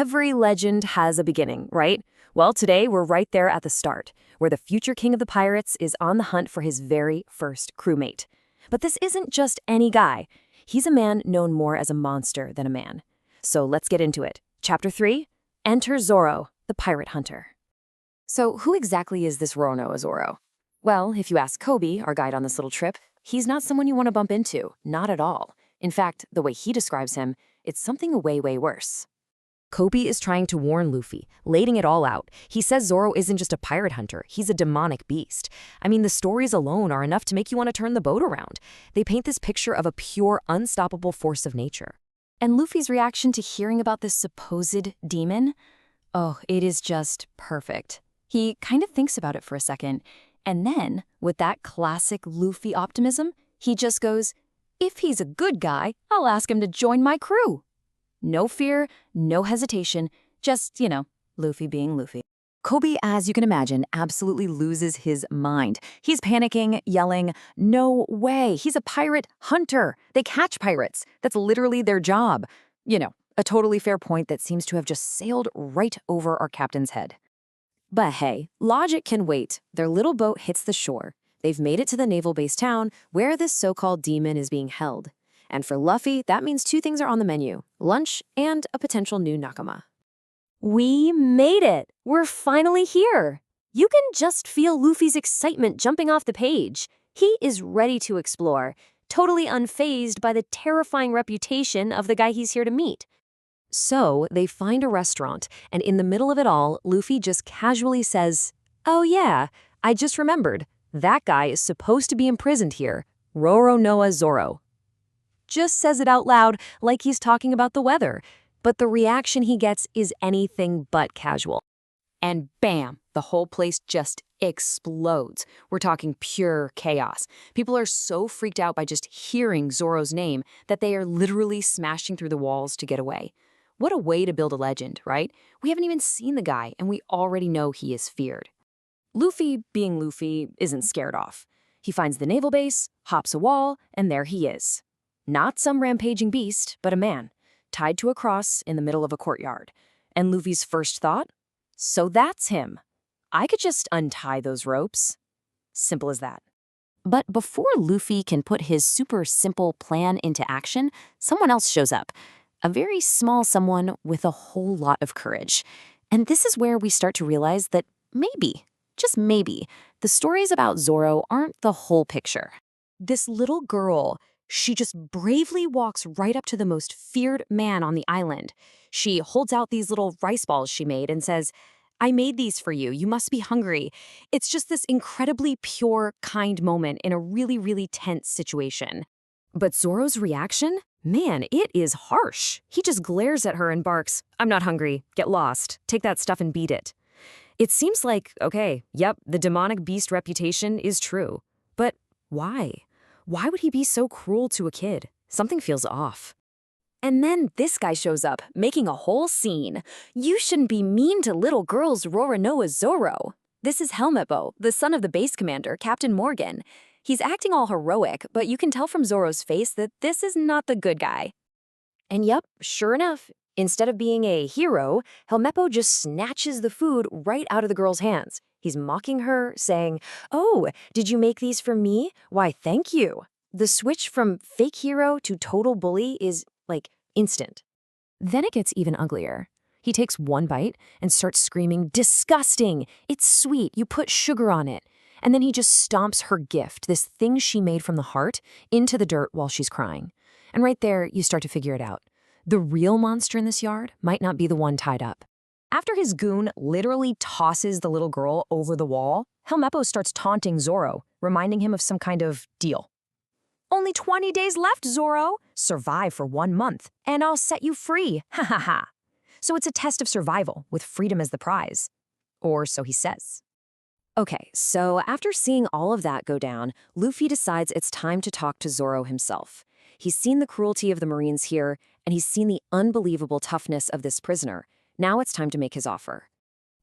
Every legend has a beginning, right? Well, today we're right there at the start, where the future king of the pirates is on the hunt for his very first crewmate. But this isn't just any guy. He's a man known more as a monster than a man. So let's get into it. Chapter 3, Enter Zoro, the pirate hunter. So who exactly is this Roronoa Zoro? Well, if you ask Koby, our guide on this little trip, he's not someone you want to bump into, not at all. In fact, the way he describes him, it's something way, way worse. Koby is trying to warn Luffy, laying it all out. He says Zoro isn't just a pirate hunter, he's a demonic beast. I mean, the stories alone are enough to make you want to turn the boat around. They paint this picture of a pure, unstoppable force of nature. And Luffy's reaction to hearing about this supposed demon? Oh, it is just perfect. He kind of thinks about it for a second, and then, with that classic Luffy optimism, he just goes, "If he's a good guy, I'll ask him to join my crew." No fear, no hesitation, just, Luffy being Luffy. Koby, as you can imagine, absolutely loses his mind. He's panicking, yelling, "No way, he's a pirate hunter. They catch pirates. That's literally their job." A totally fair point that seems to have just sailed right over our captain's head. But hey, logic can wait. Their little boat hits the shore. They've made it to the Naval Base Town, where this so-called demon is being held. And for Luffy, that means two things are on the menu: lunch and a potential new nakama. We made it! We're finally here! You can just feel Luffy's excitement jumping off the page. He is ready to explore, totally unfazed by the terrifying reputation of the guy he's here to meet. So they find a restaurant, and in the middle of it all, Luffy just casually says, "Oh yeah, I just remembered. That guy is supposed to be imprisoned here, Roronoa Zoro." Just says it out loud like he's talking about the weather, but the reaction he gets is anything but casual. And bam, the whole place just explodes. We're talking pure chaos. People are so freaked out by just hearing Zoro's name that they are literally smashing through the walls to get away. What a way to build a legend, right? We haven't even seen the guy, and we already know he is feared. Luffy, being Luffy, isn't scared off. He finds the naval base, hops a wall, and there he is. Not some rampaging beast, but a man, tied to a cross in the middle of a courtyard. And Luffy's first thought? So that's him. I could just untie those ropes. Simple as that. But before Luffy can put his super simple plan into action, someone else shows up. A very small someone with a whole lot of courage. And this is where we start to realize that maybe, just maybe, the stories about Zoro aren't the whole picture. This little girl, she just bravely walks right up to the most feared man on the island. She holds out these little rice balls she made and says, "I made these for you. You must be hungry." It's just this incredibly pure, kind moment in a really, really tense situation. But Zoro's reaction? Man, it is harsh. He just glares at her and barks, "I'm not hungry. Get lost. Take that stuff and beat it." It seems like, okay, yep, the demonic beast reputation is true. But why? Why would he be so cruel to a kid? Something feels off. And then this guy shows up, making a whole scene. "You shouldn't be mean to little girls, Roronoa Zoro." This is Helmeppo, the son of the base commander, Captain Morgan. He's acting all heroic, but you can tell from Zoro's face that this is not the good guy. And yep, sure enough, instead of being a hero, Helmeppo just snatches the food right out of the girl's hands. He's mocking her, saying, "Oh, did you make these for me? Why, thank you." The switch from fake hero to total bully is, instant. Then it gets even uglier. He takes one bite and starts screaming, "Disgusting! It's sweet, you put sugar on it." And then he just stomps her gift, this thing she made from the heart, into the dirt while she's crying. And right there, you start to figure it out. The real monster in this yard might not be the one tied up. After his goon literally tosses the little girl over the wall, Helmeppo starts taunting Zoro, reminding him of some kind of deal. "Only 20 days left, Zoro! Survive for 1 month, and I'll set you free, ha ha ha." So it's a test of survival, with freedom as the prize. Or so he says. Okay, so after seeing all of that go down, Luffy decides it's time to talk to Zoro himself. He's seen the cruelty of the Marines here, and he's seen the unbelievable toughness of this prisoner. Now it's time to make his offer.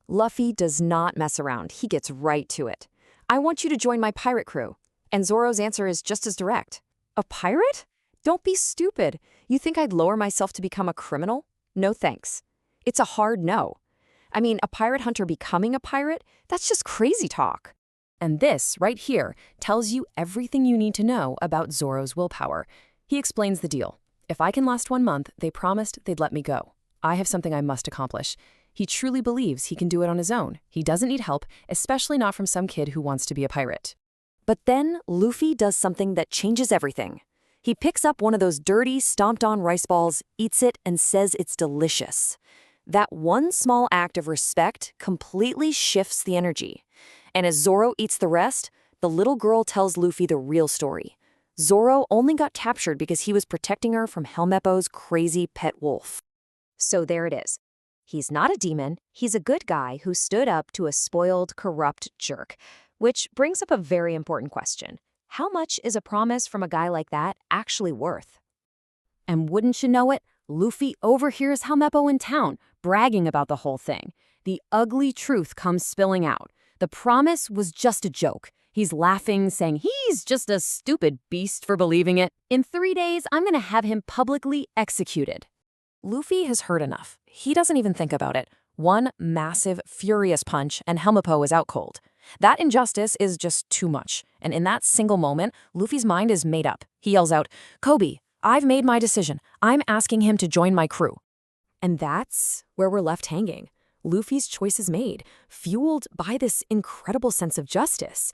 Luffy does not mess around. He gets right to it. "I want you to join my pirate crew." And Zoro's answer is just as direct. "A pirate? Don't be stupid. You think I'd lower myself to become a criminal? No thanks." It's a hard no. I mean, a pirate hunter becoming a pirate, that's just crazy talk. And this, right here, tells you everything you need to know about Zoro's willpower. He explains the deal. If I can last 1 month, they promised they'd let me go. I have something I must accomplish. He truly believes he can do it on his own. He doesn't need help, especially not from some kid who wants to be a pirate. But then Luffy does something that changes everything. He picks up one of those dirty, stomped-on rice balls, eats it, and says it's delicious. That one small act of respect completely shifts the energy. And as Zoro eats the rest, the little girl tells Luffy the real story. Zoro only got captured because he was protecting her from Helmeppo's crazy pet wolf. So there it is. He's not a demon, he's a good guy who stood up to a spoiled, corrupt jerk. Which brings up a very important question. How much is a promise from a guy like that actually worth? And wouldn't you know it, Luffy overhears Helmeppo in town, bragging about the whole thing. The ugly truth comes spilling out. The promise was just a joke. He's laughing, saying he's just a stupid beast for believing it. In 3 days, I'm gonna have him publicly executed. Luffy has heard enough. He doesn't even think about it. One massive, furious punch, and Helmeppo is out cold. That injustice is just too much. And in that single moment, Luffy's mind is made up. He yells out, "Koby, I've made my decision. I'm asking him to join my crew." And that's where we're left hanging. Luffy's choice is made, fueled by this incredible sense of justice.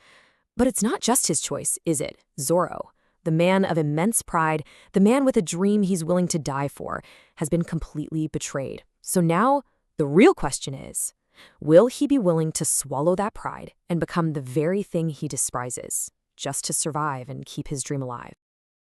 But it's not just his choice, is it? Zoro, the man of immense pride, the man with a dream he's willing to die for, has been completely betrayed. So now, the real question is, will he be willing to swallow that pride and become the very thing he despises, just to survive and keep his dream alive?